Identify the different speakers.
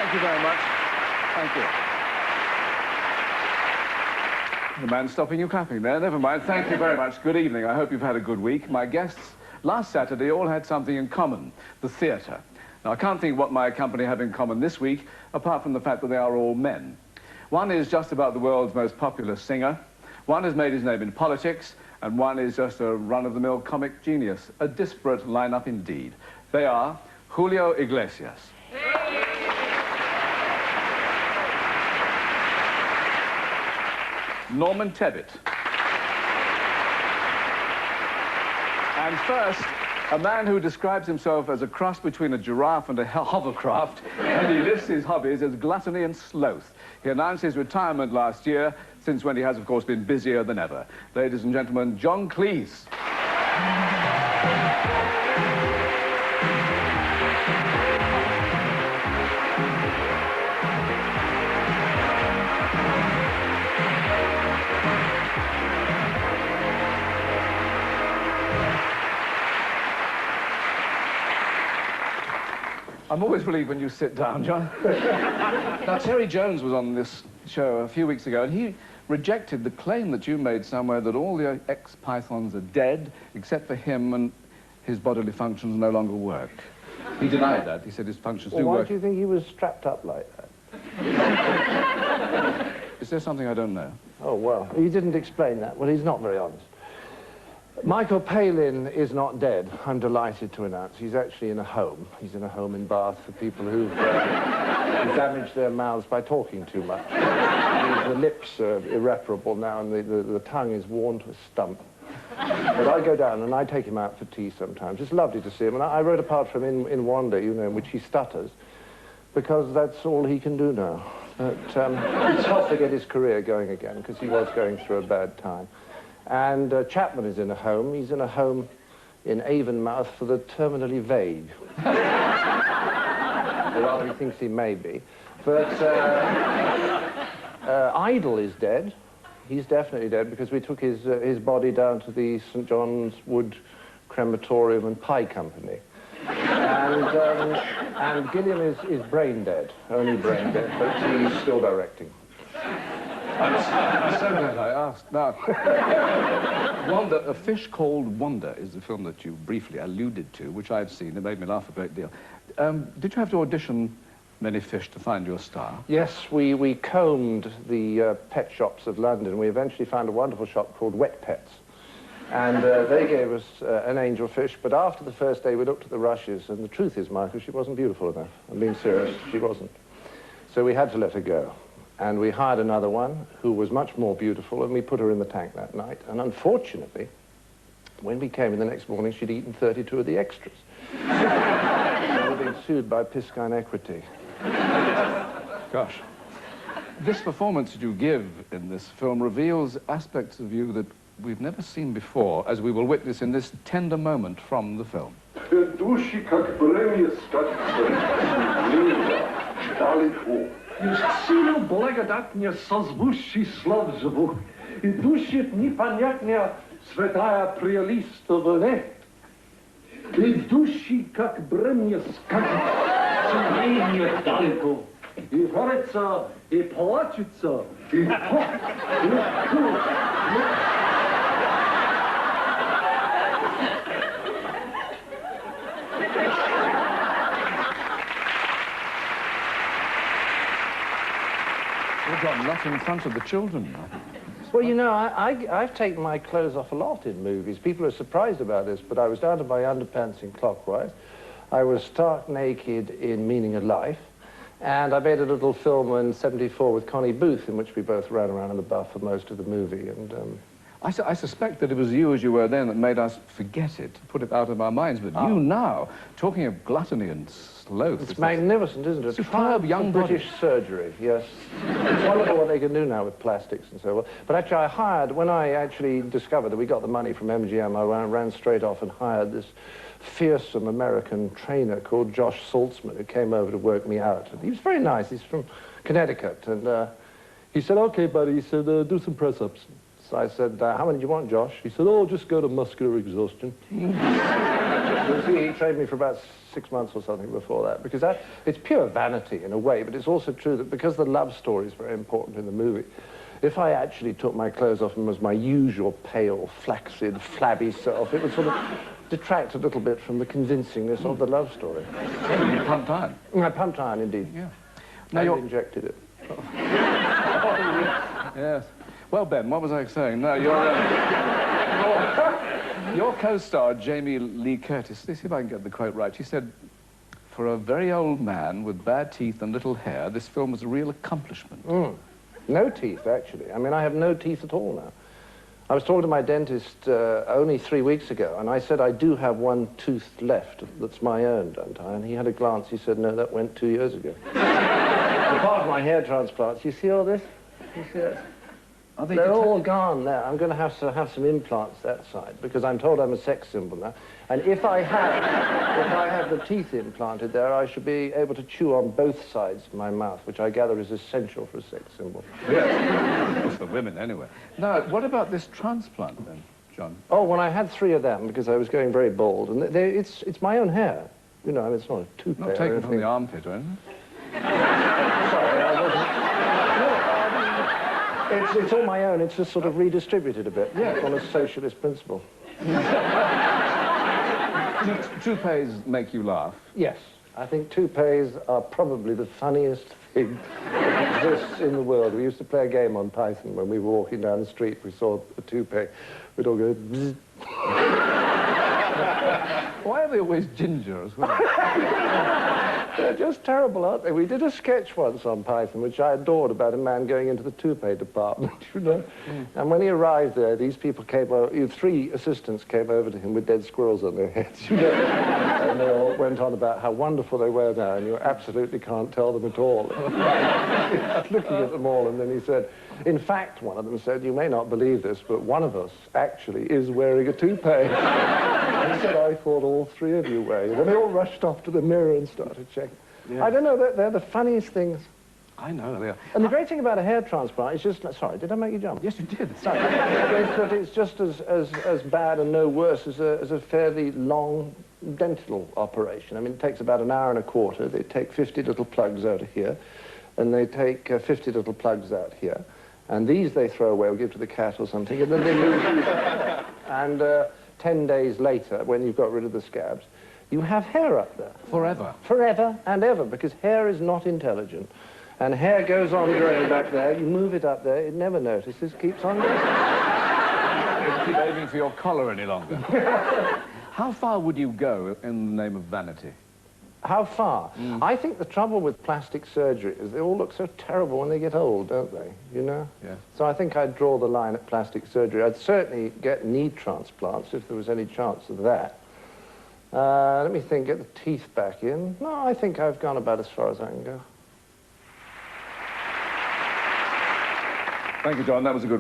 Speaker 1: Thank you very much. Thank you. The man stopping you clapping there. Never mind. Thank you very much. Good evening. I hope you've had a good week. My guests last Saturday all had something in common, the theatre. Now, I can't think what my company have in common this week, apart from the fact that they are all men. One is just about the world's most popular singer, one has made his name in politics, and one is just a run-of-the-mill comic genius. A disparate lineup indeed. They are Julio Iglesias. Norman Tebbit. And first, a man who describes himself as a cross between a giraffe and a hovercraft, and he lists his hobbies as gluttony and sloth. He announced his retirement last year, since when he has, of course, been busier than ever. Ladies and gentlemen, John Cleese. I'm always relieved when you sit down, John. Now, Terry Jones was on this show a few weeks ago, and he rejected the claim that you made somewhere that all the ex-pythons are dead, except for him, and his bodily functions no longer work. He denied that. He said his functions do work.
Speaker 2: Why do you think he was strapped up like that?
Speaker 1: Is there something I don't know?
Speaker 2: Oh, well, he didn't explain that. Well, he's not very honest. Michael Palin is not dead, I'm delighted to announce. He's actually in a home. He's in a home in Bath for people who've damaged their mouths by talking too much. The lips are irreparable now, and the tongue is worn to a stump. But I go down and I take him out for tea sometimes. It's lovely to see him. And I wrote a part from in Wanda, you know, in which he stutters, because that's all he can do now. But it's helped to get his career going again, because he was going through a bad time. And Chapman is in a home. He's in a home in Avonmouth for the terminally vague. Or rather, he thinks he may be. But Idle is dead. He's definitely dead, because we took his body down to the St. John's Wood Crematorium and Pie Company. And Gilliam is brain dead, only brain dead, but he's still directing.
Speaker 1: I'm so glad I asked. Now, Wanda, A Fish Called Wanda is the film that you briefly alluded to, which I've seen. It made me laugh a great deal. Did you have to audition many fish to find your star?
Speaker 2: Yes, we combed the pet shops of London. We eventually found a wonderful shop called Wet Pets. And they gave us an angel fish, but after the first day we looked at the rushes, and the truth is, Michael, she wasn't beautiful enough. I'm being serious, she wasn't. So we had to let her go. And we hired another one who was much more beautiful, and we put her in the tank that night. And unfortunately, when we came in the next morning, she'd eaten 32 of the extras. So we're being sued by Piscine Equity.
Speaker 1: Gosh. This performance that you give in this film reveals aspects of you that we've never seen before, as we will witness in this tender moment from the film.
Speaker 3: Сильно благодатня созвучий слов живу, и душит непонятная святая прелистовая, и души, как бремя скачет, семейнее далеко, и горится, и плачется, и
Speaker 1: John, not in front of the children.
Speaker 2: Well, you know, I've taken my clothes off a lot in movies. People are surprised about this, but I was down to my underpants in Clockwise. I was stark naked in Meaning of Life. And I made a little film in '74 with Connie Booth, in which we both ran around in the buff for most of the movie. And
Speaker 1: I suspect that it was you, as you were then, that made us forget it, put it out of our minds. But you now, talking of gluttony and sloth...
Speaker 2: It's magnificent, isn't it?
Speaker 1: Superb young
Speaker 2: British surgery, yes. It's wonderful what they can do now with plastics and so on. But actually, I hired, when I actually discovered that we got the money from MGM, I ran straight off and hired this fearsome American trainer called Josh Saltzman, who came over to work me out. And he was very nice. He's from Connecticut. And he said, "Okay, buddy," he said, "do some press-ups." So I said, "How many do you want, Josh?" He said, "Oh, just go to muscular exhaustion." He trained me for about 6 months or something before that, because it's pure vanity in a way, but it's also true that because the love story is very important in the movie, if I actually took my clothes off and was my usual pale, flaccid, flabby self, it would sort of detract a little bit from the convincingness of the love story.
Speaker 1: You pumped iron?
Speaker 2: I pumped iron, indeed.
Speaker 1: Yeah.
Speaker 2: Now you injected it.
Speaker 1: Yes. Well, Ben, what was I saying? No, your co-star, Jamie Lee Curtis, let's see if I can get the quote right. She said, "For a very old man with bad teeth and little hair, this film was a real accomplishment."
Speaker 2: No teeth, actually. I mean, I have no teeth at all now. I was talking to my dentist only 3 weeks ago, and I said, I do have one tooth left that's my own, don't I? And he had a glance. He said, no, that went 2 years ago. Part of my hair transplants. You see all this? You see that? They're all gone now. I'm going to have some implants that side, because I'm told I'm a sex symbol now. And if I have the teeth implanted there, I should be able to chew on both sides of my mouth, which I gather is essential for a sex symbol.
Speaker 1: Yeah. It's for women, anyway. Now, what about this transplant, then, John?
Speaker 2: Oh, well, I had 3 of them, because I was going very bald. And it's my own hair. You know, I mean, it's not a toupee.
Speaker 1: Not taken from the armpit, or anything?
Speaker 2: Sorry, I wasn't... It's all my own. It's just sort of redistributed a bit, on a socialist principle.
Speaker 1: Toupees make you laugh?
Speaker 2: Yes. I think toupees are probably the funniest thing that exists in the world. We used to play a game on Python when we were walking down the street. We saw a toupee. We'd all go, bzz.
Speaker 1: Why are they always ginger as well?
Speaker 2: They're just terrible, aren't they? We did a sketch once on Python, which I adored, about a man going into the toupee department, you know. And when he arrived there, these people came over, 3 assistants came over to him with dead squirrels on their heads, you know. And they all went on about how wonderful they were now, and you absolutely can't tell them at all. Looking at them all, and then he said, in fact, one of them said, you may not believe this, but one of us actually is wearing a toupee. He said, I thought all 3 of you were. And they all rushed off to the mirror and started checking. Yeah. I don't know, they're the funniest things.
Speaker 1: I know, they are.
Speaker 2: And the great thing about a hair transplant is just... Sorry, did I make you jump?
Speaker 1: Yes, you did.
Speaker 2: Sorry. It's just as bad and no worse as a fairly long dental operation. I mean, it takes about an hour and a quarter. They take 50 little plugs out of here, and they take 50 little plugs out here. And these they throw away or give to the cat or something, and then they move these. And 10 days later, when you've got rid of the scabs, you have hair up there.
Speaker 1: Forever?
Speaker 2: Forever and ever, because hair is not intelligent. And hair goes on growing back there, you move it up there, it never notices, keeps on going.
Speaker 1: You don't keep aiming for your collar any longer. How far would you go in the name of vanity?
Speaker 2: How far? I think the trouble with plastic surgery is they all look so terrible when they get old, don't they? You know?
Speaker 1: Yeah.
Speaker 2: So I think I'd draw the line at plastic surgery. I'd certainly get knee transplants if there was any chance of that. Let me think, get the teeth back in. No, I think I've gone about as far as I can go.
Speaker 1: Thank you, John. That was a good one.